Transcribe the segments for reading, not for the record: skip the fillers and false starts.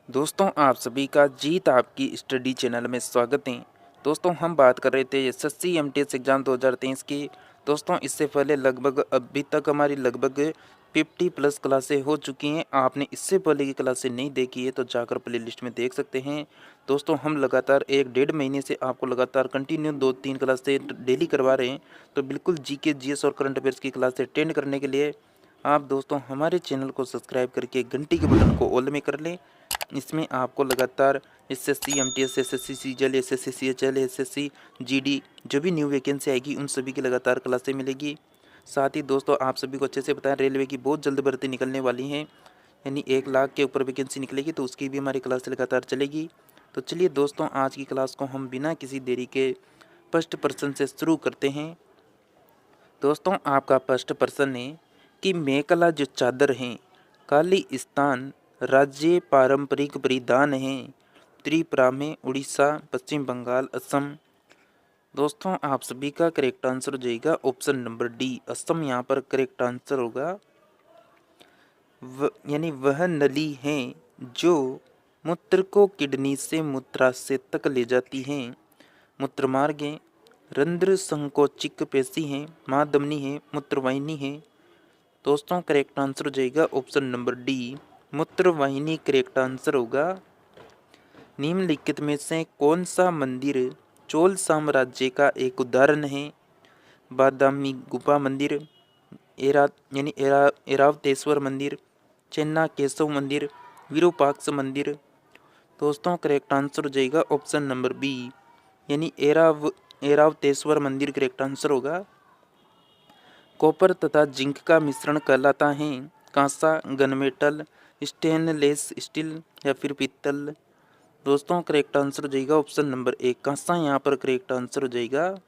दोस्तों आप सभी का जीत आपकी स्टडी चैनल में स्वागत है। दोस्तों हम बात कर रहे थे एसएससी एमटीएस एग्ज़ाम 2023 की। दोस्तों इससे पहले लगभग अभी तक हमारी लगभग 50 प्लस क्लासें हो चुकी हैं। आपने इससे पहले की क्लासें नहीं देखी है तो जाकर प्ले लिस्ट में देख सकते हैं। दोस्तों हम लगातार 1-1.5 महीने से आपको लगातार कंटिन्यू 2-3 क्लासें डेली करवा रहे हैं। तो बिल्कुल जीके जीएस और करंट अफेयर्स की क्लासें अटेंड करने के लिए आप दोस्तों हमारे चैनल को सब्सक्राइब करके घंटी के बटन को ऑल में कर लें। इसमें आपको लगातार SSC MTS SSC CGL SSC CHL SSC GD जो भी न्यू वैकेंसी आएगी उन सभी की लगातार क्लासें मिलेगी। साथ ही दोस्तों आप सभी को अच्छे से पता है रेलवे की बहुत जल्द भर्ती निकलने वाली है, यानी 1 लाख के ऊपर वैकेंसी निकलेगी तो उसकी भी हमारी क्लास लगातार चलेगी। तो चलिए दोस्तों आज की क्लास को हम बिना किसी देरी के फर्स्ट पर्सन से शुरू करते हैं। दोस्तों आपका फर्स्ट पर्सन है कि मेखला जो चादर हैं खालिस्तान राज्य पारंपरिक परिधान है त्रिपुरा में, उड़ीसा, पश्चिम बंगाल, असम। दोस्तों आप सभी का करेक्ट आंसर हो जाएगा ऑप्शन नंबर डी, असम यहाँ पर करेक्ट आंसर होगा। यानी वह नली है जो मूत्र को किडनी से मूत्राशय तक ले जाती है। मूत्रमार्ग है, रंध्र संकोचिक पेशी है, महाधमनी है, मूत्रवाहिनी है। दोस्तों करेक्ट आंसर हो जाएगा ऑप्शन नंबर डी, मूत्रवाहिनी करेक्ट आंसर होगा। निम्नलिखित में से कौन सा मंदिर चोल साम्राज्य का एक उदाहरण है? बादामी गुफा मंदिर, ऐरावतेश्वर मंदिर, चेन्ना केशव मंदिर, विरूपाक्ष मंदिर। दोस्तों करेक्ट आंसर हो जाएगा ऑप्शन नंबर बी, यानी ऐरावतेश्वर मंदिर करेक्ट आंसर होगा। कॉपर तथा जिंक का मिश्रण कहलाता है कांसा, गनमेटल, स्टेनलेस स्टील या फिर पीतल। दोस्तों करेक्ट आंसर हो जाएगा ऑप्शन नंबर ए, कांसा यहाँ पर करेक्ट आंसर हो जाएगा।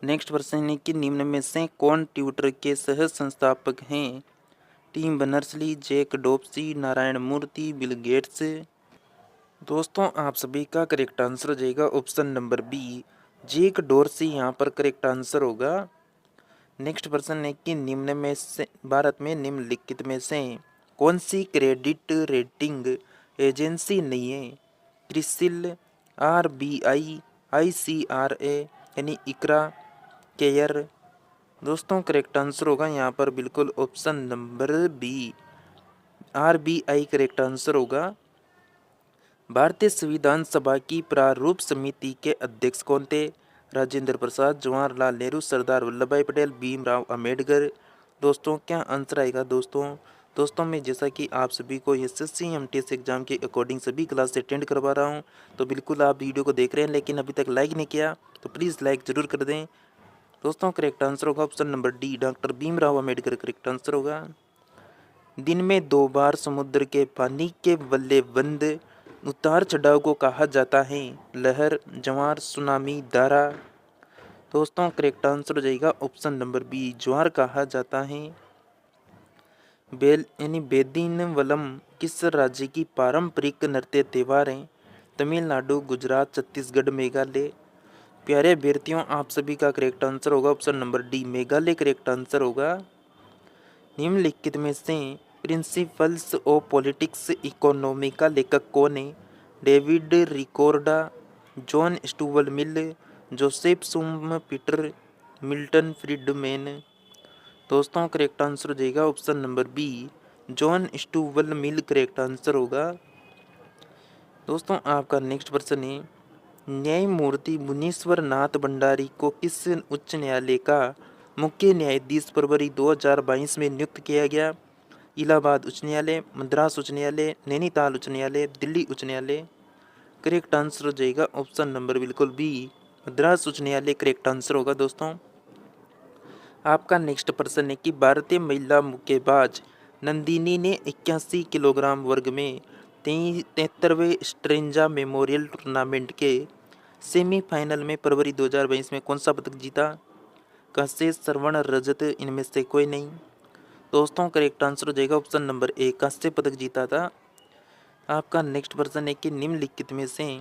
नेक्स्ट प्रश्न है कि निम्न में से कौन ट्विटर के सह संस्थापक हैं? Tim Berners-Lee, Jack Dorsey, Narayana Murthy, Bill Gates. दोस्तों आप सभी का करेक्ट आंसर हो जाएगा option number B, Jack Dorsey यहाँ पर करेक्ट आंसर होगा। नेक्स्ट प्रश्न है कि निम्न में से भारत में निम्नलिखित में से कौन सी क्रेडिट रेटिंग एजेंसी नहीं है? क्रिसिल, आरबीआई, आईसीआरए यानी इकरा, केयर। दोस्तों करेक्ट आंसर होगा यहाँ पर बिल्कुल option number B, RBI correct answer होगा। भारतीय संविधान सभा की प्रारूप समिति के अध्यक्ष कौन थे? राजेंद्र प्रसाद, जवाहरलाल नेहरू, सरदार वल्लभ भाई पटेल, भीमराव अंबेडकर। दोस्तों क्या आंसर आएगा? दोस्तों मैं जैसा कि आप सभी को एसएससी एमटीएस एग्जाम के अकॉर्डिंग सभी क्लास अटेंड करवा रहा हूं, तो बिल्कुल आप वीडियो को देख रहे हैं लेकिन अभी तक लाइक नहीं किया तो प्लीज़ लाइक ज़रूर कर दें। दोस्तों करेक्ट आंसर होगा option number D, doctor Bhimrao Ambedkar correct answer होगा। दिन में 2 बार समुद्र के पानी के बल्ले बंद उतार चढ़ाव को कहा जाता है? लहर, ज्वार, सुनामी, धारा। दोस्तों करेक्ट आंसर हो जाएगा ऑप्शन नंबर बी, ज्वार कहा जाता है। बेदीनवलम किस राज्य की पारंपरिक नृत्य त्यौहार है? तमिलनाडु, गुजरात, छत्तीसगढ़, मेघालय। प्यारे अभ्यर्थियों आप सभी का करेक्ट आंसर होगा option number D, Meghalaya correct answer होगा। निम्नलिखित में से प्रिंसिपल्स ऑफ पॉलिटिक्स इकोनॉमी का लेखक कौन है? David Ricardo, John Stuart Mill, Joseph Peter, Milton Friedman. दोस्तों करेक्ट आंसर हो जाएगा option number B, John Stuart Mill correct answer होगा। दोस्तों आपका नेक्स्ट प्रश्न है न्यायमूर्ति मुनीश्वर नाथ भंडारी को किस उच्च न्यायालय का मुख्य न्यायाधीश फरवरी 2022 में नियुक्त किया गया? इलाहाबाद उच्च न्यायालय, मद्रास उच्च न्यायालय, नैनीताल उच्च न्यायालय, दिल्ली उच्च न्यायालय। करेक्ट आंसर हो जाएगा ऑप्शन नंबर बिल्कुल बी, मद्रास उच्च न्यायालय करेक्ट आंसर होगा। दोस्तों आपका नेक्स्ट प्रश्न है कि भारतीय महिला मुक्केबाज नंदिनी ने 81 किलोग्राम वर्ग में 73वें स्ट्रेंजा मेमोरियल टूर्नामेंट के सेमीफाइनल में फरवरी 2022 में कौन सा पदक जीता? कांस्य, स्वर्ण, रजत, इनमें से कोई नहीं। दोस्तों करेक्ट आंसर हो जाएगा ऑप्शन नंबर ए, कांस्य पदक जीता था। आपका नेक्स्ट प्रश्न है कि निम्नलिखित में से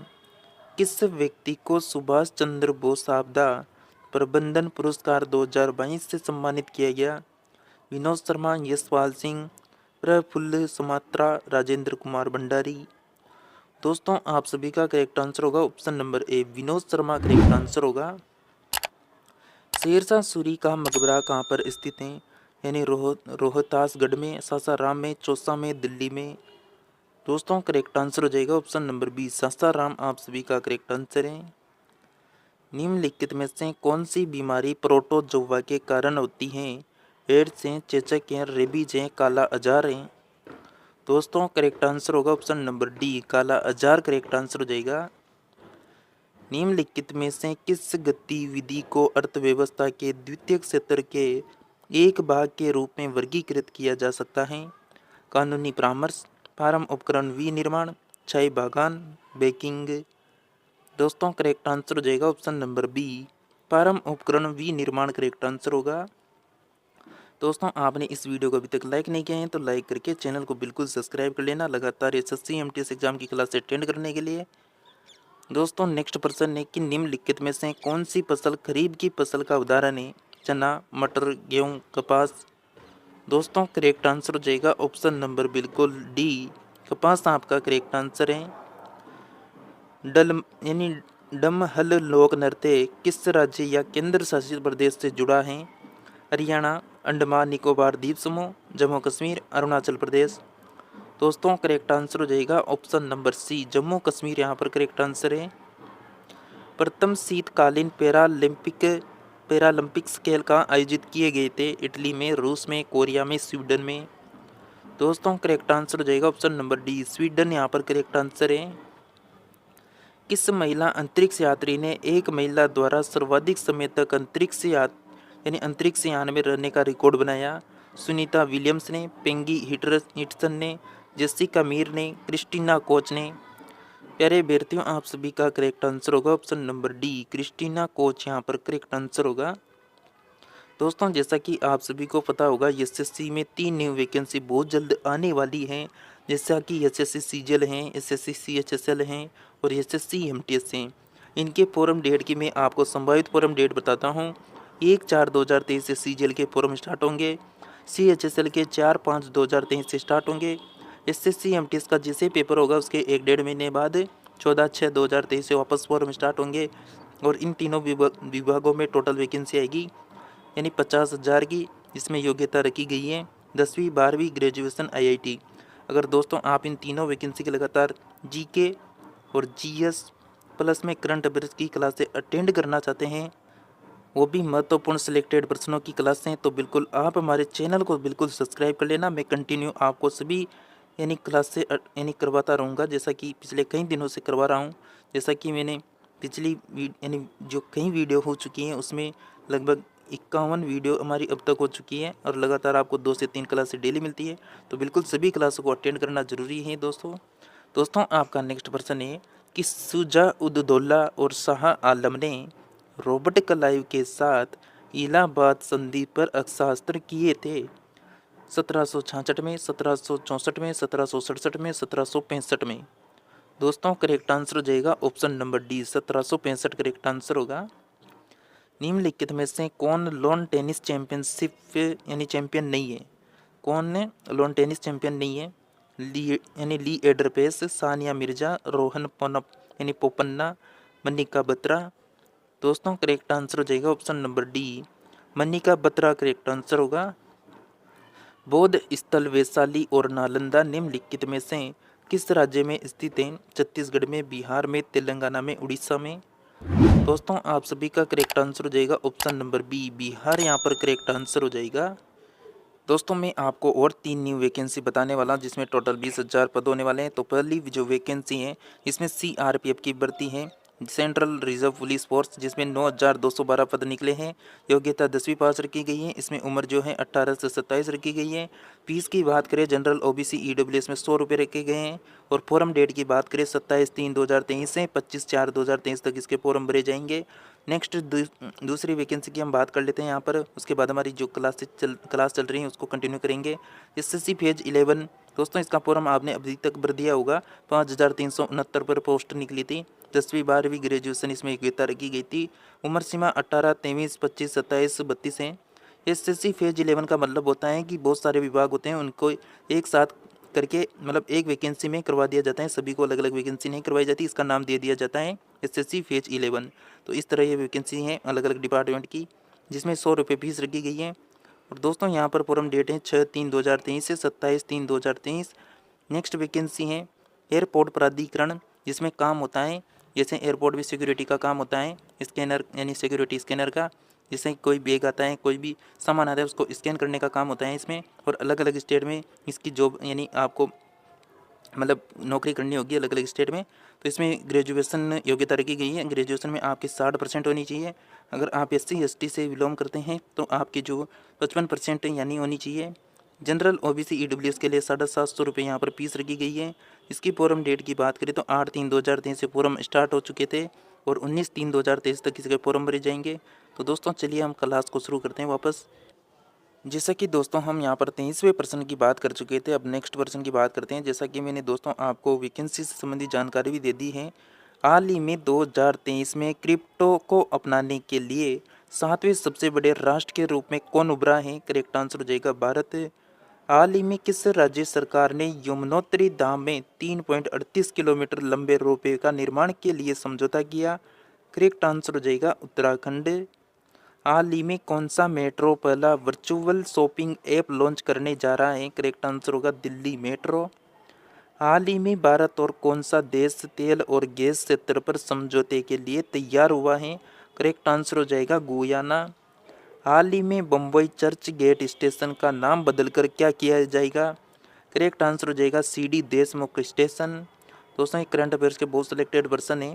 किस व्यक्ति को सुभाष चंद्र बोस आपदा प्रबंधन पुरस्कार 2022 से सम्मानित किया गया? विनोद शर्मा, यशपाल सिंह, प्रफुल्ल सुमात्रा, राजेंद्र कुमार भंडारी। दोस्तों आप सभी का करेक्ट आंसर होगा option number A, Vinod Sharma correct answer होगा। शेरशाह सूरी का मकबरा कहाँ पर स्थित है? यानी रोहतासगढ़ में, सासाराम में, चौसा में, दिल्ली में। दोस्तों करेक्ट आंसर हो जाएगा ऑप्शन नंबर बी, सासाराम आप सभी का करेक्ट आंसर है। निम्नलिखित में से कौन सी बीमारी प्रोटोजोआ के कारण होती है? एड्स है, चेचक है, रेबीज है, काला अजार है। दोस्तों करेक्ट आंसर होगा ऑप्शन नंबर डी, काला अजार करेक्ट आंसर हो जाएगा। निम्नलिखित में से किस गतिविधि को अर्थव्यवस्था के द्वितीय क्षेत्र के एक भाग के रूप में वर्गीकृत किया जा सकता है? कानूनी परामर्श, फार्म उपकरण विनिर्माण, चाय बागान, बेकिंग। दोस्तों करेक्ट आंसर हो जाएगा ऑप्शन नंबर बी, फार्म उपकरण विनिर्माण करेक्ट आंसर होगा। दोस्तों आपने इस वीडियो को अभी तक लाइक नहीं किया है तो लाइक करके चैनल को बिल्कुल सब्सक्राइब कर लेना, लगातार एसएससी एमटीएस एग्जाम की क्लास अटेंड करने के लिए। दोस्तों नेक्स्ट प्रश्न है कि निम्नलिखित में से कौन सी फसल खरीफ की फसल का उदाहरण है? चना, मटर, गेहूं, कपास। दोस्तों करेक्ट आंसर हो जाएगा ऑप्शन नंबर बिल्कुल डी, कपास आपका करेक्ट आंसर है। डमहल लोक नृत्य किस राज्य या केंद्र शासित प्रदेश से जुड़ा है? हरियाणा, अंडमान निकोबार द्वीप समूह, जम्मू कश्मीर, अरुणाचल प्रदेश। दोस्तों करेक्ट आंसर हो जाएगा option number C, Jammu Kashmir यहाँ पर करेक्ट आंसर है। प्रथम शीतकालीन पैरालंपिक्स खेल का आयोजित किए गए थे? इटली में, रूस में, कोरिया में, स्वीडन में। दोस्तों करेक्ट आंसर हो जाएगा ऑप्शन नंबर डी, स्वीडन यहाँ पर करेक्ट आंसर है। किस महिला अंतरिक्ष यात्री ने एक महिला द्वारा सर्वाधिक समय तक अंतरिक्ष यान में रहने का रिकॉर्ड बनाया? सुनीता विलियम्स ने, पेंगी हिटसन ने, जेसिका मीर ने, क्रिस्टीना कोच ने। प्यारे अभ्यर्थियों आप सभी का करेक्ट आंसर होगा option number D, Christina Koch यहाँ पर करेक्ट आंसर होगा। दोस्तों जैसा कि आप सभी को पता होगा एसएससी में 3 न्यू वैकेंसी बहुत जल्द आने वाली हैं, जैसा कि एसएससी सीजीएल हैं, एसएससी सीएचएसएल हैं और एसएससी एमटीएस हैं। इनके फॉर्म डेट की मैं आपको संभावित फॉर्म डेट बताता हूँ। 1/4/2023 से सीजीएल के फॉर्म स्टार्ट होंगे, सीएचएसएल के 4/5/2023 से स्टार्ट होंगे। एसएससी एमटीएस का जैसे पेपर होगा उसके 1-1.5 महीने बाद 14/6/2023 से वापस फॉर्म स्टार्ट होंगे और इन तीनों विभागों में टोटल वैकेंसी आएगी यानी 50,000 की। इसमें योग्यता रखी गई है 10वीं 12वीं ग्रेजुएशन आईआईटी। अगर दोस्तों आप इन तीनों वैकेंसी के लगातार जीके और जीएस प्लस में करंट अफेयर्स की क्लासें अटेंड करना चाहते हैं, वो भी महत्वपूर्ण सिलेक्टेड प्रश्नों की क्लासें, तो बिल्कुल आप हमारे चैनल को बिल्कुल सब्सक्राइब कर लेना। मैं कंटिन्यू आपको सभी क्लासें करवाता रहूँगा, जैसा कि पिछले कई दिनों से करवा रहा हूँ। जैसा कि मैंने पिछली जो कई वीडियो हो चुकी हैं उसमें लगभग 51 वीडियो हमारी अब तक हो चुकी है और लगातार आपको 2 से 3 क्लासें डेली मिलती है, तो बिल्कुल सभी क्लासों को अटेंड करना जरूरी है दोस्तों आपका नेक्स्ट प्रश्न है कि शुजा उद दौला और शाह आलम ने रॉबर्ट क्लाइव के साथ इलाहाबाद संधि पर हस्ताक्षर किए थे? 1766 में, 1764 में, 1767 में, 1765 में। दोस्तों करेक्ट आंसर हो जाएगा option number D, 1765 correct answer होगा। निम्नलिखित में से कौन लॉन टेनिस चैंपियनशिप चैंपियन नहीं है? कौन लॉन टेनिस चैंपियन नहीं है? ली एडरपेस, सानिया मिर्जा, रोहन पोपन्ना, मनिका बत्रा। दोस्तों करेक्ट आंसर हो जाएगा option number D, Manika Batra correct answer होगा। बौद्ध स्थल वैशाली और नालंदा निम्नलिखित में से किस राज्य में स्थित हैं? छत्तीसगढ़ में, बिहार में, तेलंगाना में, उड़ीसा में। दोस्तों आप सभी का करेक्ट आंसर हो जाएगा ऑप्शन नंबर बी, बिहार यहाँ पर करेक्ट आंसर हो जाएगा। दोस्तों मैं आपको और 3 न्यू वैकेंसी बताने वाला हूँ जिसमें टोटल 20,000 पद होने वाले हैं। तो पहली जो वैकेंसी है इसमें सीआरपीएफ की भर्ती है, सेंट्रल रिजर्व पुलिस फोर्स, जिसमें 9,212 पद निकले हैं। योग्यता 10वीं पास रखी गई है। इसमें उम्र जो है 18 से 27 रखी गई है। फीस की बात करें जनरल ओबीसी ईडब्ल्यूएस में 100 रुपये रखे गए हैं और फॉर्म डेट की बात करें 27/3/2023 से 25/4/2023 तक इसके फॉर्म भरे जाएंगे। नेक्स्ट दूसरी वैकेंसी की हम बात कर लेते हैं यहाँ पर, उसके बाद हमारी जो क्लास चल रही है उसको कंटिन्यू करेंगे। एसएससी फेज 11 दोस्तों इसका फॉर्म आपने अभी तक भर दिया होगा। 5,369 पर पोस्ट निकली थी। 10वीं 12वीं ग्रेजुएशन इसमें योग्यता रखी गई थी। उम्र सीमा 18, 23, 25, 27, 32 है। एसएससी फेज 11 का मतलब होता है कि बहुत सारे विभाग होते हैं, उनको एक साथ करके मतलब एक वैकेंसी में करवा दिया जाता है, सभी को अलग अलग वैकेंसी नहीं करवाई जाती। इसका नाम दे दिया जाता है SSC फेज 11। तो इस तरह ये वैकेंसी हैं अलग अलग डिपार्टमेंट की, जिसमें 100 रुपये फीस रखी गई है। और दोस्तों यहाँ पर फॉर्म डेट है 6/3/2023 से 27/3/2023। नेक्स्ट वैकेंसी है एयरपोर्ट प्राधिकरण, जिसमें काम होता है जैसे एयरपोर्ट भी सिक्योरिटी का काम होता है, स्कैनर यानी सिक्योरिटी स्कैनर का, जैसे कोई बैग आता है कोई भी सामान आता है उसको स्कैन करने का काम होता है इसमें। और अलग अलग स्टेट में इसकी जॉब यानी आपको मतलब नौकरी करनी होगी अलग अलग स्टेट में। तो इसमें ग्रेजुएशन योग्यता रखी गई है, ग्रेजुएशन में आपकी 60% होनी चाहिए। अगर आप SC ST से बिलोंग करते हैं तो आपकी जो 55% यानी होनी चाहिए। जनरल OBC EWS के लिए 750 रुपये यहाँ पर फीस रखी गई है। इसकी फॉर्म डेट की बात करें तो 8/3/2023 से फॉर्म स्टार्ट हो चुके थे और 19/3/2023 तक इसके फॉर्म भरे जाएंगे। तो दोस्तों चलिए हम क्लास को शुरू करते हैं वापस। जैसा कि दोस्तों हम यहाँ पर 23वें प्रश्न की बात कर चुके थे, अब नेक्स्ट प्रश्न की बात करते हैं। जैसा कि मैंने दोस्तों आपको वैकेंसी से संबंधित जानकारी भी दे दी है। हाल ही में 2023 में क्रिप्टो को अपनाने के लिए 7वें सबसे बड़े राष्ट्र के रूप में कौन उभरा है? करेक्ट आंसर हो जाएगा भारत। हाल ही में किस राज्य सरकार ने यमुनोत्री धाम में 3.38 किलोमीटर लंबे रोपवे का निर्माण के लिए समझौता किया? करेक्ट आंसर हो जाएगा उत्तराखंड। हाल ही में कौन सा मेट्रो पहला वर्चुअल शॉपिंग ऐप लॉन्च करने जा रहा है? करेक्ट आंसर होगा दिल्ली मेट्रो। हाल ही में भारत और कौन सा देश तेल और गैस क्षेत्र पर समझौते के लिए तैयार हुआ है? करेक्ट आंसर हो जाएगा गुयाना। हाल ही में बम्बई चर्च गेट स्टेशन का नाम बदलकर क्या किया जाएगा? करेक्ट आंसर हो जाएगा CD देशमुख स्टेशन। दोस्तों ये करंट अफेयर्स के बहुत सिलेक्टेड वर्सन है।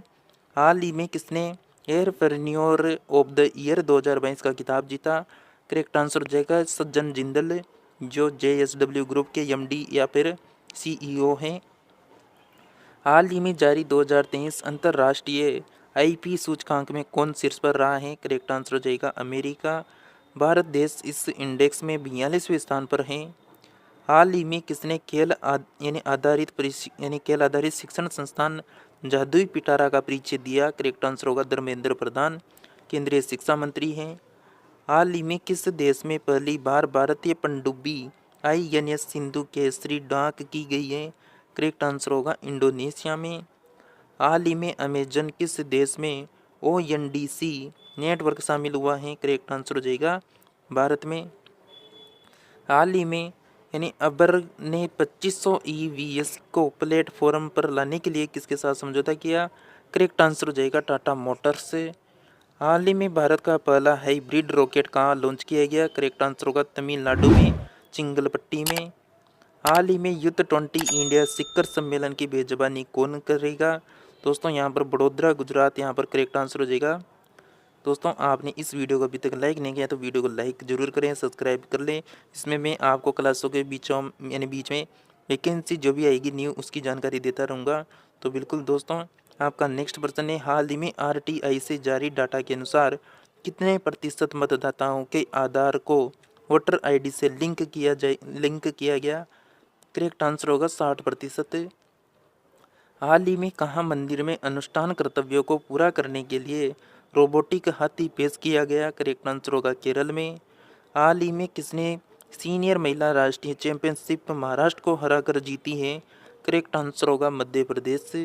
हाल ही में किसने एयरप्रेन्योर ऑफ द ईयर 2022 का खिताब जीता? करेक्ट आंसर हो जाएगा सज्जन जिंदल, जो JSW ग्रुप के MD या फिर CEO हैं। हाल ही में जारी 2023 अंतर्राष्ट्रीय IP सूचकांक में कौन शीर्ष पर रहा है? करेक्ट आंसर हो जाएगा अमेरिका। भारत देश इस इंडेक्स में 42वें स्थान पर है। हाल ही में किसने खेल आधारित शिक्षण संस्थान जादुई पिटारा का परिचय दिया? करेक्ट आंसर होगा धर्मेंद्र प्रधान, केंद्रीय शिक्षा मंत्री हैं। हाल ही में किस देश में पहली बार भारतीय पनडुब्बी INS सिंधु केसरी डाक की गई है? करेक्ट आंसर होगा इंडोनेशिया में। हाल ही में अमेजन किस देश में ONDC नेटवर्क शामिल हुआ है? करेक्ट आंसर हो जाएगा भारत में। हाल ही में अबर ने 2500 EVs को प्लेटफॉर्म पर लाने के लिए किसके साथ समझौता किया? करेक्ट आंसर हो जाएगा टाटा मोटर्स से। हाल ही में भारत का पहला हाइब्रिड रॉकेट कहाँ लॉन्च किया गया? करेक्ट आंसर होगा तमिलनाडु में चिंगलपट्टी में। हाल ही में युद्ध 20 इंडिया शिखर सम्मेलन की मेजबानी कौन करेगा? दोस्तों यहाँ पर बड़ोदरा गुजरात यहाँ पर करेक्ट आंसर हो जाएगा। दोस्तों आपने इस वीडियो को अभी तक लाइक नहीं किया तो वीडियो को लाइक जरूर करें, सब्सक्राइब कर लें। इसमें मैं आपको क्लासों के बीच में वैकेंसी जो भी आएगी न्यू उसकी जानकारी देता रहूँगा। तो बिल्कुल दोस्तों आपका नेक्स्ट प्रश्न है, हाल ही में RTI से जारी डाटा के अनुसार कितने प्रतिशत मतदाताओं के आधार को वोटर ID से लिंक किया गया? करेक्ट आंसर होगा 60%। हाल ही में कहाँ मंदिर में अनुष्ठान कर्तव्यों को पूरा करने के लिए रोबोटिक हाथी पेश किया गया? करेक्ट आंसर होगा केरल में। हाल ही में किसने सीनियर महिला राष्ट्रीय चैंपियनशिप महाराष्ट्र को हराकर जीती है? करेक्ट आंसर होगा मध्य प्रदेश से।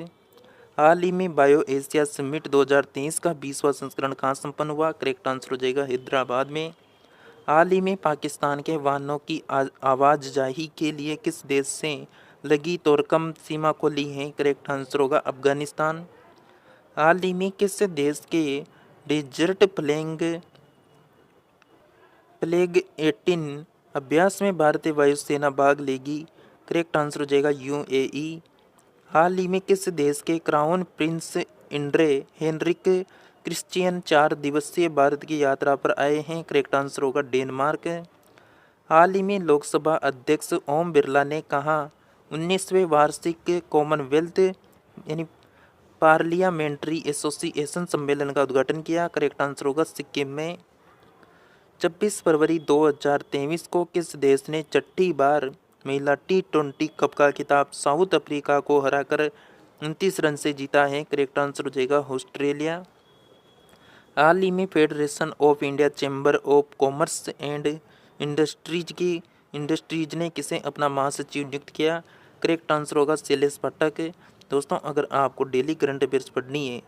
हाल ही में बायो एशिया समिट 2023 का 20वां संस्करण कहाँ संपन्न हुआ? करेक्ट आंसर हो जाएगा हैदराबाद में। हाल ही में पाकिस्तान के वाहनों की आवाजाही के लिए किस देश से लगी तोरकम सीमा को ली है? करेक्ट आंसर होगा अफगानिस्तान। हाल ही में किस देश के डेजर्ट प्लेग 18 अभ्यास में भारतीय वायुसेना भाग लेगी? करेक्ट आंसर हो जाएगा UAE। हाल ही में किस देश के क्राउन प्रिंस इंड्रे हेनरिक क्रिश्चियन 4 दिवसीय भारत की यात्रा पर आए हैं? करेक्ट आंसर होगा डेनमार्क। हाल ही में लोकसभा अध्यक्ष ओम बिरला ने कहा 19वें वार्षिक कॉमनवेल्थ पार्लियामेंट्री एसोसिएशन सम्मेलन का उद्घाटन किया? करेक्ट आंसर होगा सिक्किम में। 26 फरवरी 2023 को किस देश ने छठी बार महिला T20 कप का खिताब साउथ अफ्रीका को हराकर 29 रन से जीता है? करेक्ट आंसर हो जाएगा ऑस्ट्रेलिया। हाल ही में federation of India chamber of commerce and industries ने किसे अपना महासचिव नियुक्त किया? करेक्ट आंसर होगा शैलेश पाठक। दोस्तों अगर आपको डेली करंट अफेयर्स पढ़नी है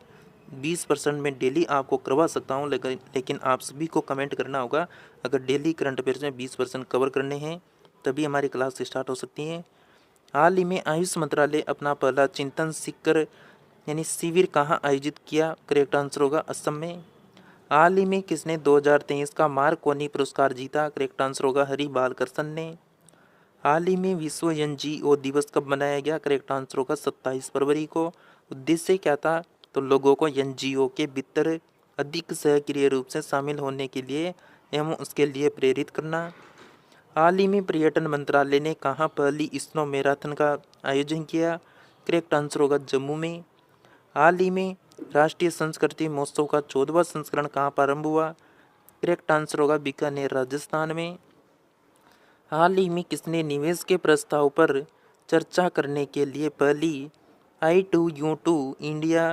20% में डेली आपको करवा सकता हूँ, लेकिन आप सभी को कमेंट करना होगा। अगर डेली करंट अफेयर्स में 20% कवर करने हैं तभी हमारी क्लास स्टार्ट हो सकती है। हाल ही में आयुष मंत्रालय अपना पहला चिंतन शिखर यानी शिविर कहाँ आयोजित किया? करेक्ट आंसर होगा असम में। हाल ही में किसने 2023 का मार्कोनी पुरस्कार जीता? करेक्ट आंसर होगा हरि बालकृष्ण ने। हाल ही में विश्व एनजीओ दिवस कब मनाया गया? करेक्ट आंसर होगा 27 फरवरी को। उद्देश्य क्या था? तो लोगों को एनजीओ के भीतर अधिक सक्रिय रूप से शामिल होने के लिए एवं उसके लिए प्रेरित करना। हाल ही में पर्यटन मंत्रालय ने कहाँ पहली स्नो मैराथन का आयोजन किया? करेक्ट आंसर होगा जम्मू में। हाल ही में राष्ट्रीय संस्कृति महोत्सव का 14वां संस्करण कहाँ प्रारंभ हुआ? करेक्ट आंसर होगा बीकानेर राजस्थान में। हाल ही में किसने निवेश के प्रस्ताव पर चर्चा करने के लिए पहली I2U2 इंडिया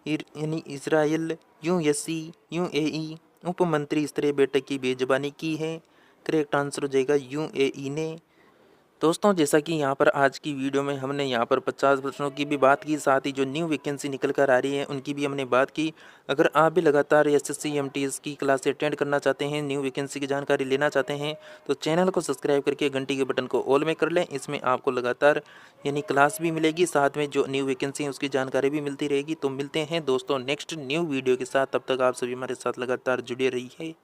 यानी इसराइल यूएससी यूएई उप मंत्री स्तरीय बैठक की मेजबानी की है? करेक्ट आंसर हो जाएगा यूएई ने। दोस्तों जैसा कि यहाँ पर आज की वीडियो में हमने यहाँ पर 50 प्रश्नों की भी बात की, साथ ही जो न्यू वैकेंसी निकल कर आ रही है उनकी भी हमने बात की। अगर आप भी लगातार एसएससी एमटीएस की क्लास अटेंड करना चाहते हैं, न्यू वैकेंसी की जानकारी लेना चाहते हैं, तो चैनल को सब्सक्राइब करके घंटी के बटन को ऑल में कर लें। इसमें आपको लगातार यानी क्लास भी मिलेगी, साथ में जो न्यू वैकेंसी है उसकी जानकारी भी मिलती रहेगी। तो मिलते हैं दोस्तों नेक्स्ट न्यू वीडियो के साथ, तब तक आप सभी हमारे साथ लगातार जुड़े रहिए।